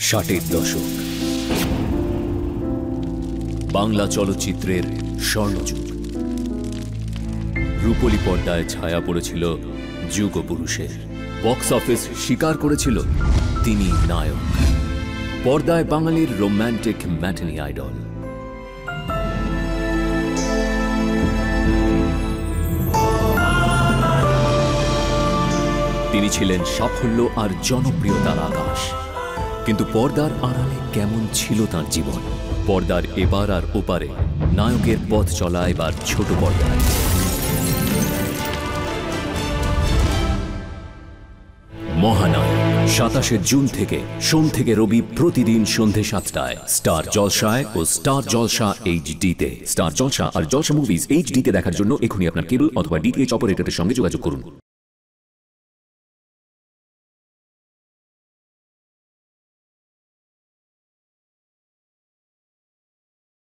ষাটের দশক বাংলা চলচ্চিত্রের স্বর্ণযুগ। রূপলী পর্দায় ছায়া পড়েছিল যুগপুরুষের। বক্স অফিস স্বীকার করেছিল তিনি নায়ক। পর্দায় বাঙালির রোম্যান্টিক ম্যাটিনি আইডল। তিনি ছিলেন সাফল্য আর জনপ্রিয়তার আকাশ। কিন্তু পর্দার আড়ালে কেমন ছিল তার জীবন? পর্দার এপার আর ওপারে নায়কের পথ চলা এবার ছোট পর্দায়। মহানায়ক 27 জুন থেকে সোম থেকে রবি প্রতিদিন সন্ধে 7টায় স্টার জলসায় ও স্টার জলসা এইচডিতে। স্টার জলসা আর জলসা মুভিজ এইচডিতে দেখার জন্য এখনই আপনার কেবল অথবা ডিটিএইচ অপারেটরের সঙ্গে যোগাযোগ করুন।